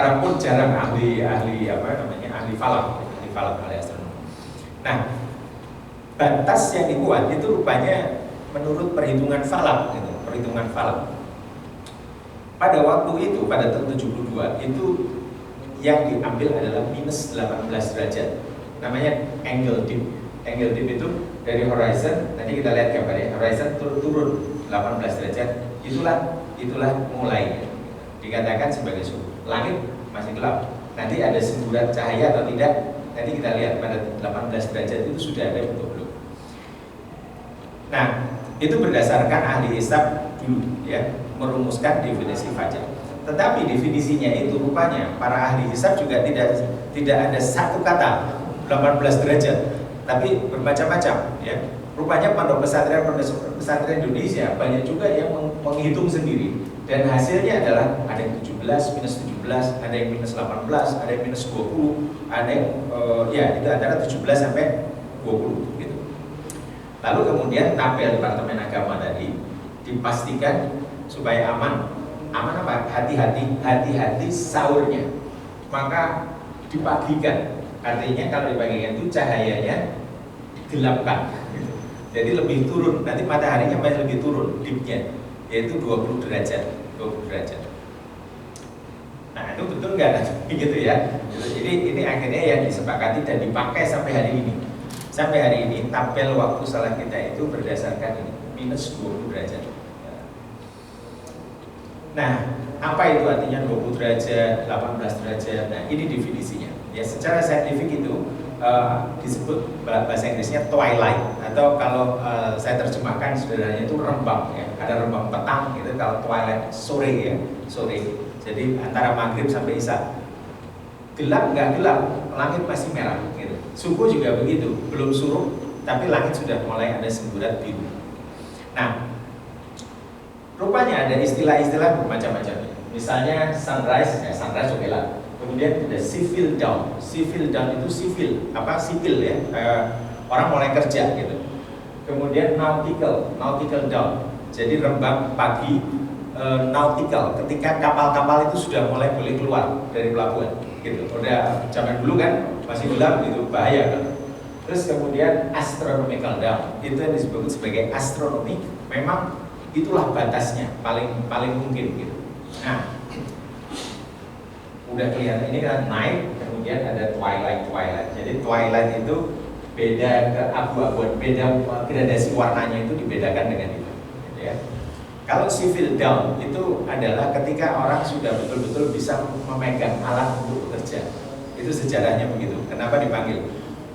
Sekarang pun jarang ahli falak, ahli astronomi. Nah, batas yang dibuat itu rupanya menurut perhitungan falak, gitu, perhitungan falak. Pada waktu itu, pada tahun 72 itu yang diambil adalah minus 18 derajat. Namanya angle dip. Angle dip itu dari horizon, nanti kita lihat gambarnya, horizon turun 18 derajat. Itulah mulai. Dikatakan sebagai suhu. Langit masih gelap. Nanti ada semburat cahaya atau tidak? Nanti kita lihat pada 18 derajat itu sudah ada bentuk belum. Nah, itu berdasarkan ahli hisab dulu ya, merumuskan definisi fajar. Tetapi definisinya itu rupanya para ahli hisab juga tidak ada satu kata 18 derajat, tapi bermacam-macam ya. Rupanya pondok pesantren Indonesia banyak juga yang menghitung sendiri. Dan hasilnya adalah ada yang 17, minus 17, ada yang minus 18, ada yang minus 20, ada yang itu antara 17 sampai 20 gitu. Lalu kemudian tabel Departemen Agama tadi dipastikan supaya aman apa? Hati-hati sahurnya. Maka dipagikan. Artinya kalau dipagikan itu cahayanya digelapkan gitu. Jadi lebih turun, nanti mataharinya masih lebih turun dipnya, yaitu 20 derajat. Nah, itu betul nggak gitu ya? Jadi ini akhirnya yang disepakati dan dipakai sampai hari ini. Sampai hari ini tabel waktu salat kita itu berdasarkan ini minus 20 derajat. Nah, apa itu artinya 20 derajat, 18 derajat? Nah, ini definisinya. Ya, secara saintifik itu disebut bahasa Inggrisnya twilight, atau kalau saya terjemahkan sederhananya itu rembang ya. Ada rembang petang gitu, kalau twilight sore ya, sore. Jadi antara maghrib sampai isya. Gelap nggak gelap, langit masih merah gitu. Subuh juga begitu, belum suruh tapi langit sudah mulai ada semburat biru. Nah, rupanya ada istilah-istilah bermacam-macam. Misalnya sunrise oke lah. Kemudian ada civil dawn. Civil dawn itu sipil ya. Orang mulai kerja gitu. Kemudian nautical dawn. Jadi rembang pagi nautical, ketika kapal-kapal itu sudah mulai boleh keluar dari pelabuhan gitu. Udah zaman dulu kan masih gelap gitu, bahaya kan. Terus kemudian astronomical dawn. Itu yang disebut sebagai astronomi. Memang itulah batasnya paling mungkin gitu. Nah, udah kelihatan ini kan naik, kemudian ada twilight. Jadi twilight itu beda ke abu-abuan, beda gradasi warnanya itu dibedakan dengan itu gitu ya. Kalau civil dawn itu adalah ketika orang sudah betul-betul bisa memegang alat untuk bekerja. Itu sejarahnya begitu. Kenapa dipanggil?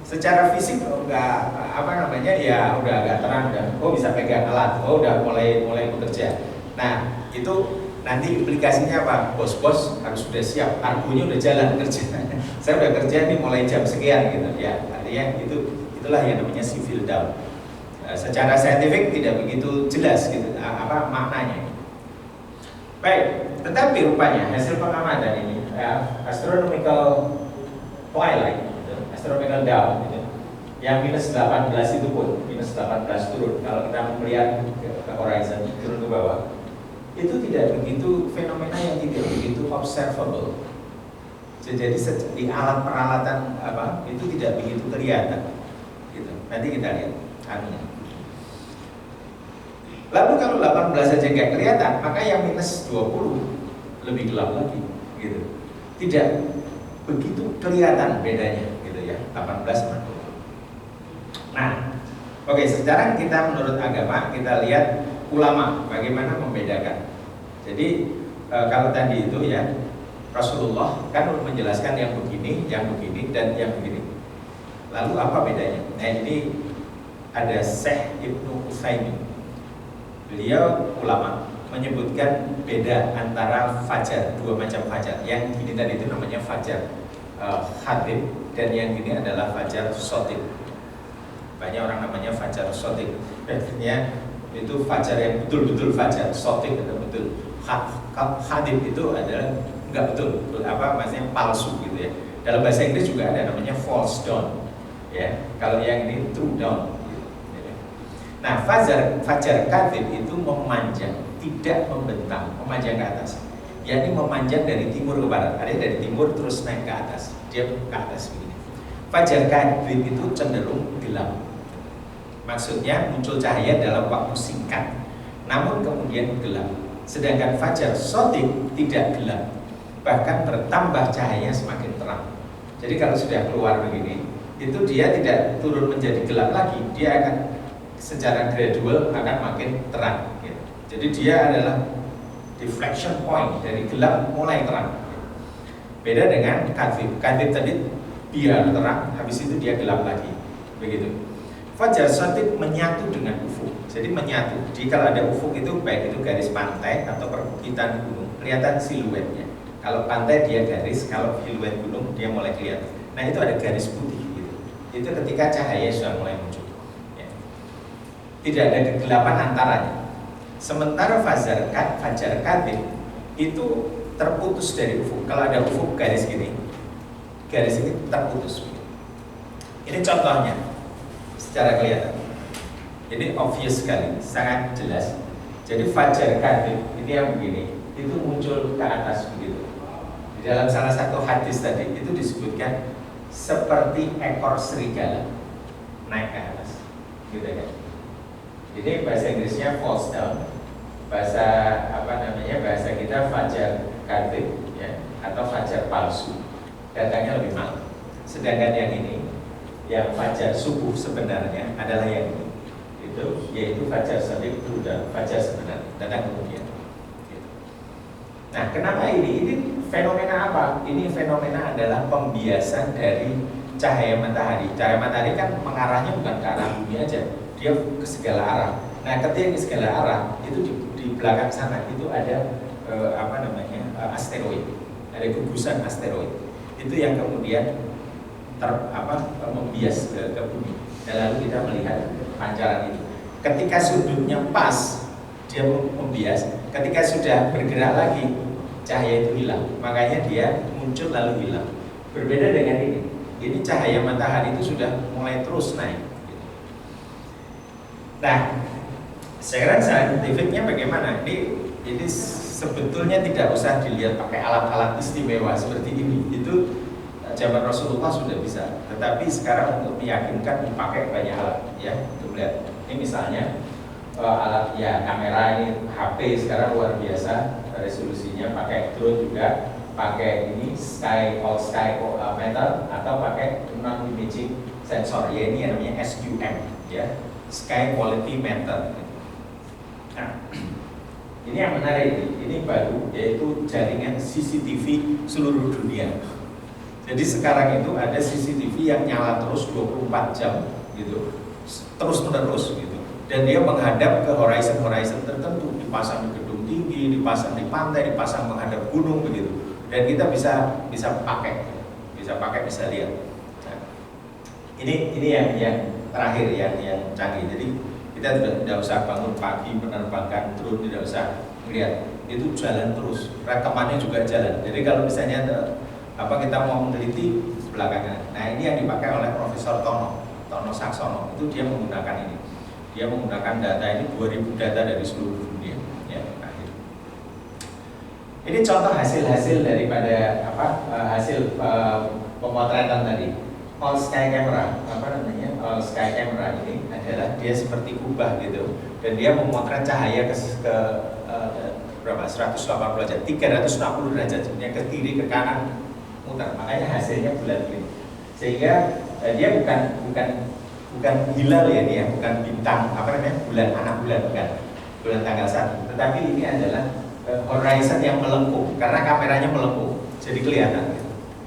Secara fisik enggak ya udah agak terang dan bisa pegang alat, udah mulai bekerja. Nah, itu nanti implikasinya apa? Bos-bos harus sudah siap, argonya udah jalan kerja. Saya udah kerja nih mulai jam sekian gitu ya. Artinya itulah yang namanya civil dawn. Secara saintifik tidak begitu jelas gitu maknanya. Baik, tetapi rupanya hasil pengamatan ini astronomical twilight, astronomical dawn gitu, yang minus 18 itu pun minus 18 turun. Kalau kita melihat ke horizon turun ke bawah, itu tidak begitu, fenomena yang tidak begitu observable. Jadi di alat peralatan itu tidak begitu kelihatan gitu. Nanti kita lihat anunya. Lalu kalau 18 saja nggak kelihatan, maka yang minus 20 lebih gelap lagi gitu. Tidak begitu kelihatan bedanya gitu ya, 18 sama 20. Nah, oke, sekarang kita menurut agama kita lihat ulama bagaimana membedakan. Jadi kalau tadi itu ya Rasulullah kan menjelaskan yang begini, dan yang begini. Lalu apa bedanya? Nah, ini ada Syekh Ibnu Utsaimin. Beliau ulama menyebutkan beda antara fajar, dua macam fajar. Yang ini tadi itu namanya fajar khatib, dan yang ini adalah fajar sotik. Banyak orang namanya fajar sotik. Artinya itu fajar yang betul-betul fajar, sotik itu betul. Khatib itu adalah enggak betul, maksudnya palsu gitu ya. Dalam bahasa Inggris juga ada namanya false dawn. Ya, kalau yang ini true dawn. Nah, fajar kadzib itu memanjang, tidak membentang, memanjang ke atas. yakni memanjang dari timur ke barat. Artinya dari timur terus naik ke atas, dia ke atas begini. Fajar kadhib itu cenderung gelap. Maksudnya muncul cahaya dalam waktu singkat, namun kemudian gelap. Sedangkan fajar shadiq tidak gelap, bahkan bertambah cahayanya semakin terang. Jadi kalau sudah keluar begini, itu dia tidak turun menjadi gelap lagi, dia akan secara gradual akan makin terang. Jadi dia adalah deflection point dari gelap mulai terang. Beda dengan kadhib. Kadhib tadi biar terang, habis itu dia gelap lagi. Begitu. Fajar shadiq menyatu dengan ufuk. Jadi menyatu. Jadi kalau ada ufuk itu baik itu garis pantai atau perbukitan gunung, kelihatan siluetnya. Kalau pantai dia garis, kalau siluet gunung dia mulai kelihatan. Nah itu ada garis putih gitu. Itu ketika cahaya sudah mulai muncul. Ya. Tidak ada kegelapan antaranya. Sementara fajar kadhib itu terputus dari ufuk. Kalau ada ufuk garis gini, garis ini terputus. Ini contohnya secara kelihatan. Ini obvious sekali, sangat jelas. Jadi fajar kadhib ini yang begini, itu muncul ke atas begitu. Di dalam salah satu hadis tadi itu disebutkan seperti ekor serigala naik ke atas, gitu kan? Ini bahasa Inggrisnya falls down, bahasa bahasa kita fajar kadhib ya, atau fajar palsu, datangnya lebih malam. Sedangkan yang ini, yang fajar subuh sebenarnya adalah yang ini, itu yaitu fajar shadiq itu dan fajar sebenarnya datang kemudian. Gitu. Nah, kenapa ini? Ini fenomena apa? Ini fenomena adalah pembiasan dari cahaya matahari. Cahaya matahari kan mengarahnya bukan ke arah bumi aja, dia ke segala arah. Nah, ketika ke segala arah itu di belakang sana itu ada asteroid, ada gugusan asteroid. Itu yang kemudian membias ke bumi. Dan lalu kita melihat pancaran itu. Ketika sudutnya pas, dia membias. Ketika sudah bergerak lagi, cahaya itu hilang. Makanya dia muncul lalu hilang. Berbeda dengan ini. Ini cahaya matahari itu sudah mulai terus naik. Nah, sekarang saintifiknya bagaimana? Ini sebetulnya tidak usah dilihat pakai alat-alat istimewa seperti ini. Itu zaman Rasulullah sudah bisa. Tetapi sekarang untuk meyakinkan dipakai banyak alat ya untuk melihat. Ini misalnya alat ya kamera ini HP sekarang luar biasa resolusinya, pakai drone juga, pakai ini all sky meter atau pakai non imaging sensor ya, ini yang namanya SQM ya, sky quality meter. Nah, ini yang menarik ini baru, yaitu jaringan CCTV seluruh dunia. Jadi sekarang itu ada CCTV yang nyala terus 24 jam gitu, terus menerus gitu. Dan dia menghadap ke horizon tertentu, dipasang di gedung tinggi, dipasang di pantai, dipasang menghadap gunung begitu. Dan kita bisa pakai, bisa lihat. Nah, ini yang terakhir yang canggih. Jadi kita tidak usah bangun pagi menerbangkan drone, tidak usah melihat, itu jalan terus, rekamannya juga jalan. Jadi kalau misalnya kita mau meneliti sebelah kanan. Nah, ini yang dipakai oleh Profesor Tono Saksono. Itu dia menggunakan ini. Dia menggunakan data ini 2000 data dari seluruh dunia. Ya, akhir. Ini contoh hasil daripada hasil pemotretan tadi. All sky camera, all sky camera ini adalah dia seperti kubah gitu, dan dia memotret cahaya ke berapa? 180 derajat, 360 derajat, yang ke kiri ke kanan muter. Makanya hasilnya bulat ini. Sehingga dia bukan hilal ya, dia bukan bintang bulan, anak bulan, bulan tanggal 1, tetapi ini adalah horizon yang melengkung karena kameranya melengkung, jadi kelihatan.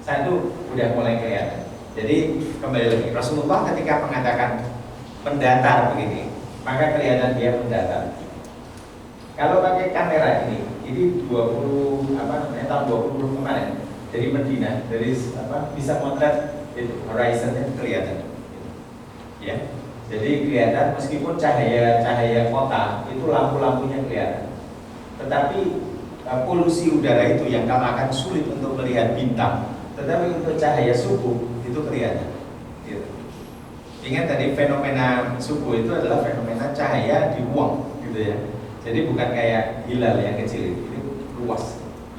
Satu udah mulai kelihatan. Jadi kembali lagi, Rasulullah ketika mengatakan mendatar begini, maka kelihatan dia mendatar. Kalau pakai kamera ini tahun 20 kemarin dari Medina, dari bisa motret itu horizonnya kelihatan. Ya, jadi kelihatan meskipun cahaya kota itu lampu-lampunya kelihatan, tetapi polusi udara itu yang akan sulit untuk melihat bintang, tetapi untuk cahaya subuh itu kelihatan. Gitu. Ingat tadi fenomena subuh itu adalah fenomena cahaya di ruang, gitu ya. Jadi bukan kayak hilal yang kecil, ini luas,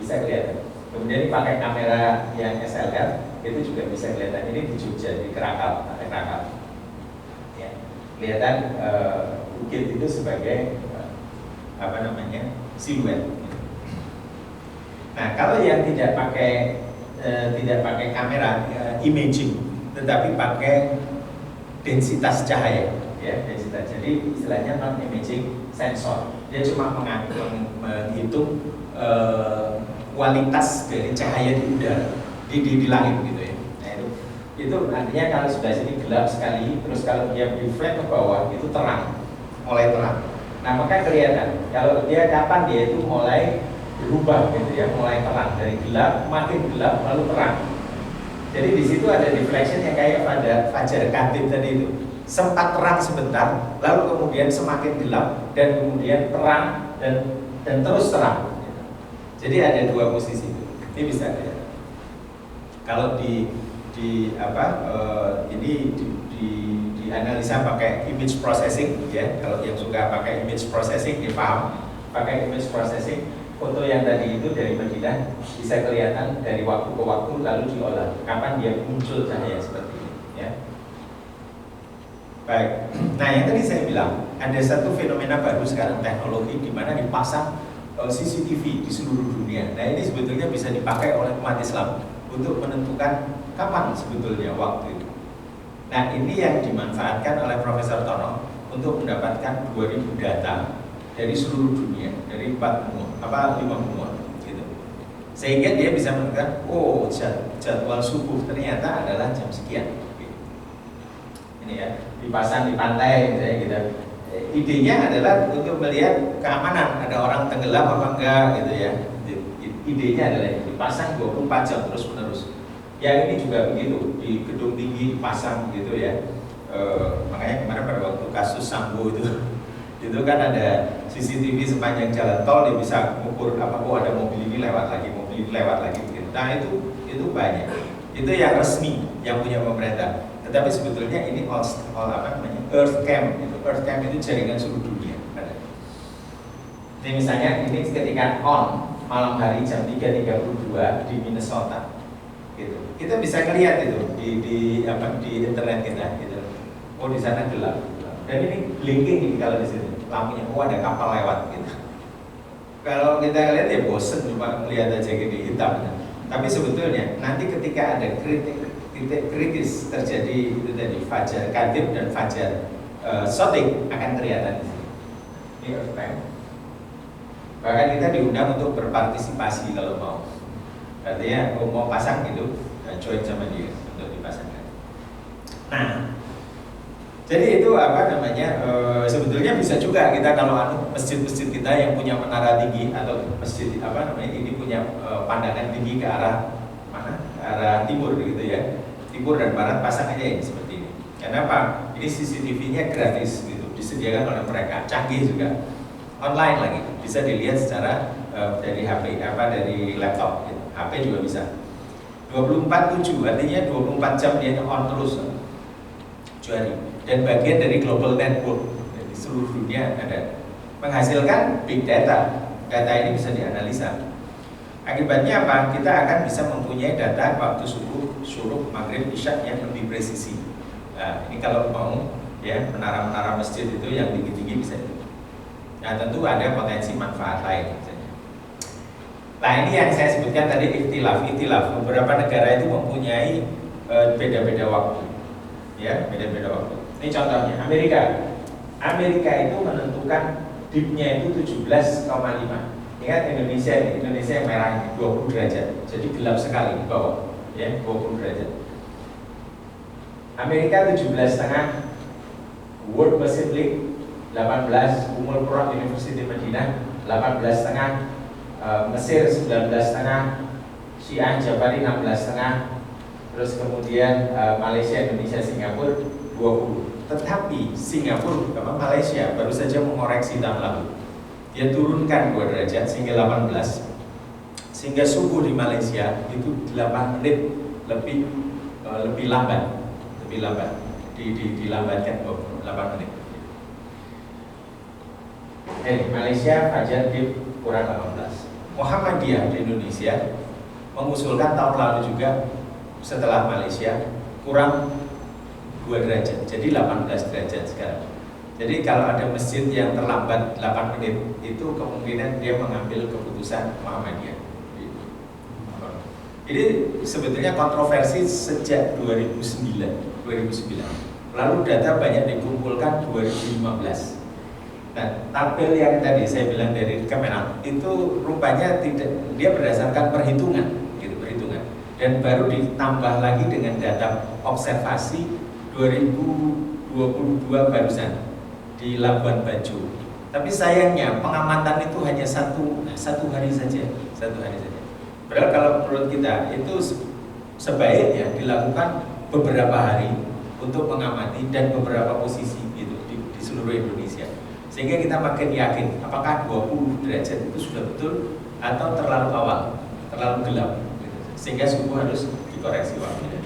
bisa kelihatan. Kemudian ini pakai kamera yang SLR, itu juga bisa kelihatan. Ini di Jogja, di Krakatau, pakai Krakatau. Ya, kelihatan bukit itu sebagai apa namanya, siluet. Nah, kalau yang tidak pakai kamera imaging, tetapi pakai densitas cahaya, ya, densitas. Jadi istilahnya non imaging sensor. Dia cuma menghitung kualitas dari cahaya di udara di langit gitu ya. Nah, itu artinya kalau sudah sini gelap sekali, terus kalau dia reflect ke bawah itu terang, mulai terang. Nah, maka kelihatan kalau dia kapan dia itu mulai berubah gitu ya, mulai terang, dari gelap makin gelap lalu terang. Jadi di situ ada deflection yang kayak pada fajar kadib tadi itu, sempat terang sebentar, lalu kemudian semakin gelap dan kemudian terang dan terus terang. Jadi ada dua posisi itu. Ini bisa ya. Kalau ini dianalisa pakai image processing ya. Kalau yang suka pakai image processing dia paham. Pakai image processing, foto yang tadi itu dari Madinah bisa kelihatan dari waktu ke waktu lalu diolah. Kapan dia muncul cahaya seperti ini ya. Baik. Nah, yang tadi saya bilang ada satu fenomena baru sekarang teknologi di mana dipasang CCTV di seluruh dunia. Nah, ini sebetulnya bisa dipakai oleh umat Islam untuk menentukan kapan sebetulnya waktu itu. Nah, ini yang dimanfaatkan oleh Profesor Tono untuk mendapatkan 2000 data dari seluruh dunia, dari 5 benua gitu. Sehingga dia bisa menentukan, oh, jadwal subuh ternyata adalah jam sekian. Ini ya, dipasang di pantai misalnya gitu. Idenya adalah untuk melihat keamanan, ada orang tenggelam apa enggak gitu ya. Idenya adalah dipasang 24 jam terus menerus. Yang ini juga begitu, di gedung tinggi dipasang gitu ya. Makanya kemarin pada waktu kasus Sambo itu kan ada CCTV sepanjang jalan tol, dia bisa mengukur ada mobil ini lewat lagi gitu. Nah, itu banyak. Itu yang resmi yang punya pemerintah. Tetapi sebetulnya ini Earth Cam itu jaringan seluruh dunia. Ini misalnya ini ketika on malam hari jam 3.32 di Minnesota, gitu. Kita bisa lihat itu di internet kita, gitu. Oh, di sana gelap. Dan ini blinking ini kalau di sini lampunya, ada kapal lewat, gitu. Kalau kita lihat ya bosen cuma melihat aja gini hitam. Tapi sebetulnya nanti ketika ada titik kritis terjadi itu tadi fajar kadib dan fajar shooting akan terlihat di sini. Ini Earth Cam. Bahkan kita diundang untuk berpartisipasi kalau mau. Artinya mau pasang gitu, join sama dia untuk dipasangkan. Nah, jadi itu sebetulnya bisa juga kita kalau masjid-masjid kita yang punya menara tinggi atau masjid ini punya pandangan tinggi ke arah mana? Ke arah timur gitu ya. Timur dan barat pasang aja ini seperti ini. Kenapa? Ini CCTV-nya gratis gitu, disediakan oleh mereka, canggih juga, online lagi, bisa dilihat secara dari HP dari laptop, gitu. HP juga bisa. 24/7 artinya 24 jam dia on terus, Juari. Dan bagian dari global network di seluruh dunia ada, menghasilkan big data. Data ini bisa dianalisa. Akibatnya apa? Kita akan bisa mempunyai data waktu subuh, syuruk, maghrib, isya yang lebih presisi. Nah, ini kalau mau ya menara-menara masjid itu yang tinggi-tinggi bisa itu. Nah, tentu ada potensi manfaat lain misalnya. Nah, ini yang saya sebutkan tadi ikhtilaf. Beberapa negara itu mempunyai beda-beda waktu. Ya, beda-beda waktu. Ini contohnya Amerika itu menentukan dipnya itu 17,5. Ingat Indonesia yang merah ini 20 derajat, jadi gelap sekali di bawah, ya 20 derajat. Amerika 17,5, World Pacific 18, Ummul Qura University Madinah 18,5, Mesir 19,5, Syiah Jabari 16,5, terus kemudian Malaysia, Indonesia, Singapura 20. Tetapi Singapura, Malaysia baru saja mengoreksi tahun lalu. Dia turunkan 2 derajat sehingga 18, sehingga subuh di Malaysia itu 8 menit lebih lambat, dilambatkan 8 menit. Malaysia fajar di kurang 18. Muhammadiyah di Indonesia mengusulkan tahun lalu juga setelah Malaysia kurang 2 derajat, jadi 18 derajat sekarang. Jadi kalau ada masjid yang terlambat 8 menit, itu kemungkinan dia mengambil keputusan Muhammadiyah. Ini sebetulnya kontroversi sejak 2009. Lalu data banyak dikumpulkan 2015. Nah, tabel yang tadi saya bilang dari Kemenak itu rupanya tidak, dia berdasarkan perhitungan, dan baru ditambah lagi dengan data observasi 2022 barusan di Labuan Bajo. Tapi sayangnya pengamatan itu hanya satu hari saja. Padahal kalau menurut kita itu sebaiknya dilakukan beberapa hari untuk mengamati dan beberapa posisi gitu di seluruh Indonesia. Sehingga kita makin yakin apakah 20 derajat itu sudah betul atau terlalu awal, terlalu gelap gitu. Sehingga subuh harus dikoreksi waktunya.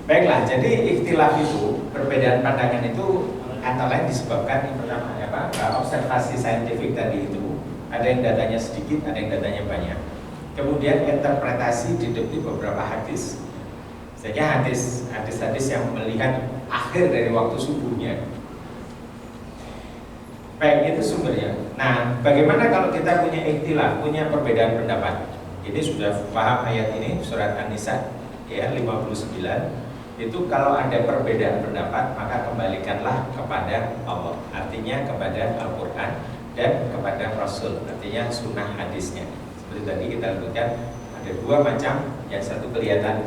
Baiklah, jadi ikhtilaf itu, perbedaan pandangan itu antara lain disebabkan yang pertama observasi saintifik tadi itu, ada yang datanya sedikit, ada yang datanya banyak. Kemudian interpretasi di beberapa hadis. Sehingga hadis yang melihat akhir dari waktu subuhnya. Baik, itu sumbernya. Nah, bagaimana kalau kita punya ikhtilaf, punya perbedaan pendapat? Ini sudah paham ayat ini, surat An-Nisa ya 59. Itu kalau ada perbedaan pendapat, maka kembalikanlah kepada Allah. Artinya kepada Al-Quran dan kepada Rasul. Artinya sunnah hadisnya. Seperti tadi kita sebutkan ada 2 macam, yang satu kelihatan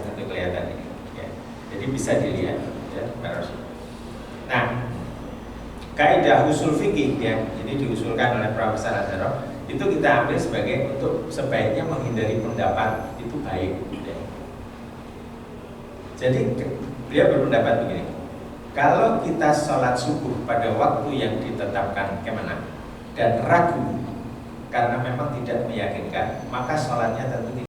ini. Ya. Jadi bisa dilihat ya, Rasul. Nah, kaidah usul fikih yang ini diusulkan oleh Profesor Azhar itu kita ambil sebagai untuk sebaiknya menghindari pendapat itu baik. Ya. Jadi dia berpendapat begini, kalau kita sholat subuh pada waktu yang ditetapkan Kemenak dan ragu karena memang tidak meyakinkan, maka sholatnya tentu